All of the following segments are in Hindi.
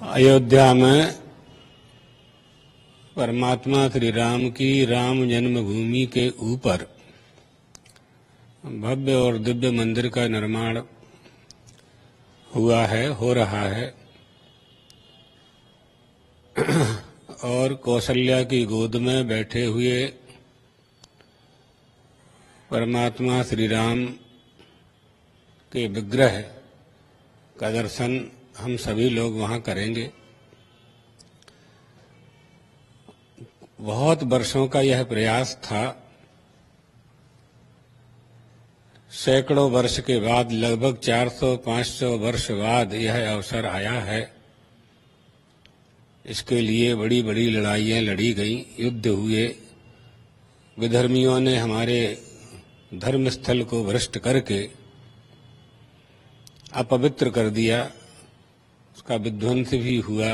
अयोध्या में परमात्मा श्री राम की राम जन्मभूमि के ऊपर भव्य और दिव्य मंदिर का निर्माण हुआ है, हो रहा है। और कौशल्या की गोद में बैठे हुए परमात्मा श्री राम के विग्रह का दर्शन हम सभी लोग वहां करेंगे। बहुत वर्षों का यह प्रयास था। सैकड़ों वर्ष के बाद, लगभग 400-500 वर्ष बाद यह अवसर आया है। इसके लिए बड़ी बड़ी लड़ाइयां लड़ी गईं, युद्ध हुए, विधर्मियों ने हमारे धर्मस्थल को भ्रष्ट करके अपवित्र कर दिया, उसका विध्वंस भी हुआ।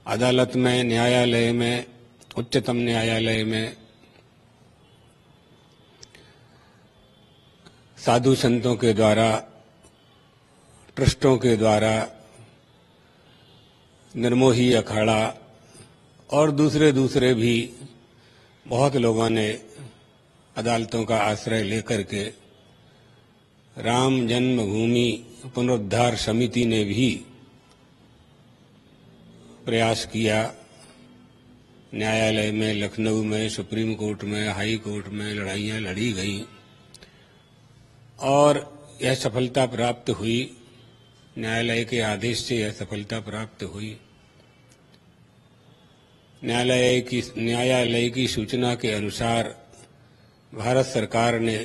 अदालत में, न्यायालय में, उच्चतम न्यायालय में साधु संतों के द्वारा, ट्रस्टों के द्वारा, निर्मोही अखाड़ा और दूसरे भी बहुत लोगों ने अदालतों का आश्रय लेकर के, राम जन्मभूमि पुनरुद्धार समिति ने भी प्रयास किया। न्यायालय में, लखनऊ में, सुप्रीम कोर्ट में, हाई कोर्ट में लड़ाइयां लड़ी गईं और यह सफलता प्राप्त हुई। न्यायालय के आदेश से यह सफलता प्राप्त हुई। न्यायालय की सूचना के अनुसार भारत सरकार ने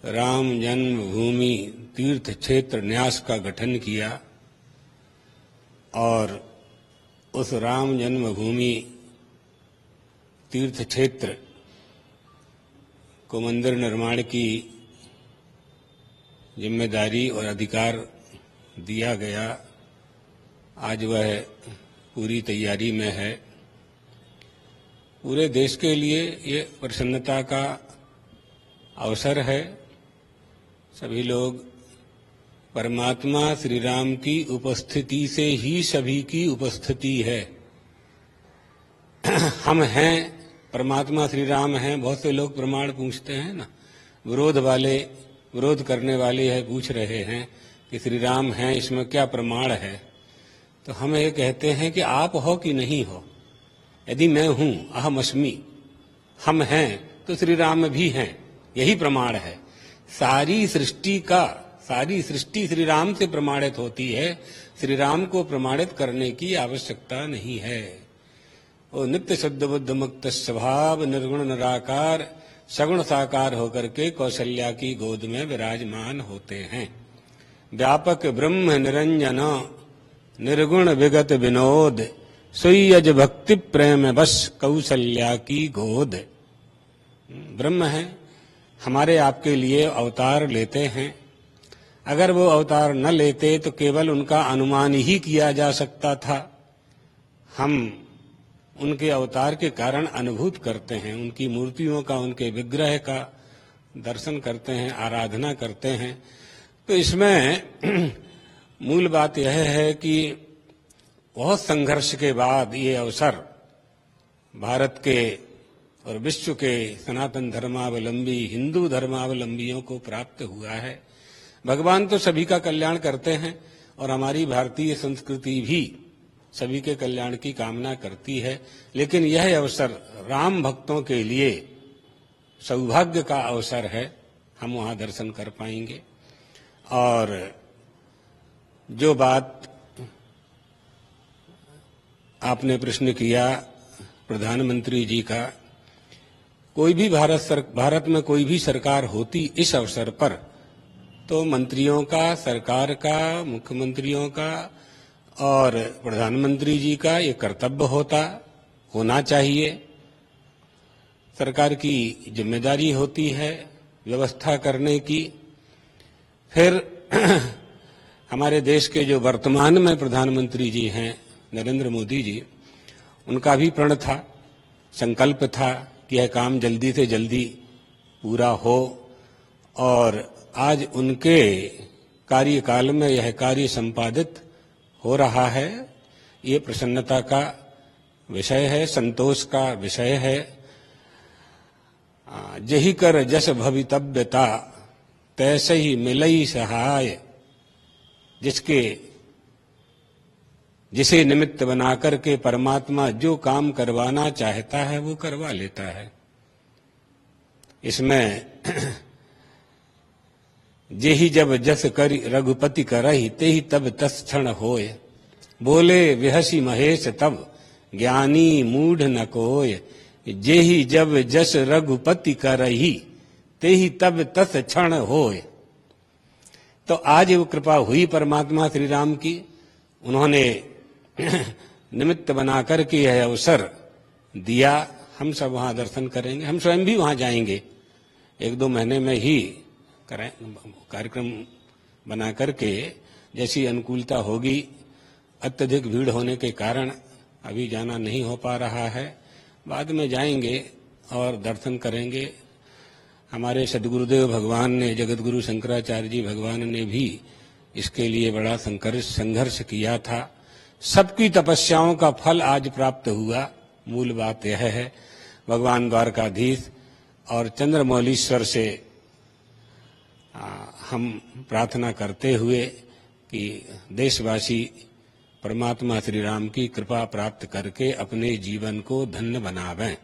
राम जन्मभूमि तीर्थ क्षेत्र न्यास का गठन किया और उस राम जन्मभूमि तीर्थ क्षेत्र को मंदिर निर्माण की जिम्मेदारी और अधिकार दिया गया। आज वह पूरी तैयारी में है। पूरे देश के लिए ये प्रसन्नता का अवसर है। सभी लोग, परमात्मा श्री राम की उपस्थिति से ही सभी की उपस्थिति है। हम हैं, परमात्मा श्री राम हैं। बहुत से लोग प्रमाण पूछते हैं ना, विरोध करने वाले यह पूछ रहे हैं कि श्री राम हैं, इसमें क्या प्रमाण है। तो हम ये कहते हैं कि आप हो कि नहीं हो। यदि मैं हूं, अहम अस्मि, हम हैं, तो श्री राम भी हैं, यही प्रमाण है। सारी सृष्टि श्री राम से प्रमाणित होती है। श्री राम को प्रमाणित करने की आवश्यकता नहीं है। वो नित्य शुद्ध बुद्ध मुक्त स्वभाव, निर्गुण निराकार, सगुण साकार होकर के कौशल्या की गोद में विराजमान होते हैं। व्यापक ब्रह्म निरंजन, निर्गुण विगत विनोद, सुयज भक्ति प्रेम बस कौशल्या की गोद। ब्रह्म है, हमारे आपके लिए अवतार लेते हैं। अगर वो अवतार न लेते तो केवल उनका अनुमान ही किया जा सकता था। हम उनके अवतार के कारण अनुभूत करते हैं, उनकी मूर्तियों का, उनके विग्रह का दर्शन करते हैं, आराधना करते हैं। तो इसमें मूल बात यह है कि बहुत संघर्ष के बाद ये अवसर भारत के और विश्व के सनातन धर्मावलंबी, हिंदू धर्मावलंबियों को प्राप्त हुआ है। भगवान तो सभी का कल्याण करते हैं और हमारी भारतीय संस्कृति भी सभी के कल्याण की कामना करती है। लेकिन यह अवसर राम भक्तों के लिए सौभाग्य का अवसर है। हम वहां दर्शन कर पाएंगे। और जो बात आपने प्रश्न किया प्रधानमंत्री जी का, कोई भी भारत में कोई भी सरकार होती इस अवसर पर, तो मंत्रियों का, सरकार का, मुख्यमंत्रियों का और प्रधानमंत्री जी का ये कर्तव्य होना चाहिए। सरकार की जिम्मेदारी होती है व्यवस्था करने की। फिर हमारे देश के जो वर्तमान में प्रधानमंत्री जी हैं, नरेंद्र मोदी जी, उनका भी प्रण था, संकल्प था कि यह काम जल्दी से जल्दी पूरा हो। और आज उनके कार्यकाल में यह कार्य संपादित हो रहा है। ये प्रसन्नता का विषय है, संतोष का विषय है। जही कर जस भवितव्यता तैसे ही मिलई सहाय, जिसे निमित्त बनाकर के परमात्मा जो काम करवाना चाहता है वो करवा लेता है। इसमें जेहि जब जस करि रघुपति करहि तेहि तब तस क्षण होय, बोले विहसी महेश तब ज्ञानी मूढ़ न कोय। जेहि जब जस रघुपति करहि तेहि तब तस क्षण होय। तो आज वो कृपा हुई परमात्मा श्री राम की, उन्होंने निमित्त बनाकर के यह अवसर दिया। हम सब वहां दर्शन करेंगे, हम स्वयं भी वहां जाएंगे। 1-2 महीने में ही कार्यक्रम बना करके जैसी अनुकूलता होगी। अत्यधिक भीड़ होने के कारण अभी जाना नहीं हो पा रहा है, बाद में जाएंगे और दर्शन करेंगे। हमारे सद्गुरुदेव भगवान ने, जगत गुरु शंकराचार्य जी भगवान ने भी इसके लिए बड़ा संघर्ष किया था। सबकी तपस्याओं का फल आज प्राप्त हुआ। मूल बात यह है, भगवान द्वारकाधीश और चंद्रमौलीश्वर से हम प्रार्थना करते हुए कि देशवासी परमात्मा श्री राम की कृपा प्राप्त करके अपने जीवन को धन्य बनावें।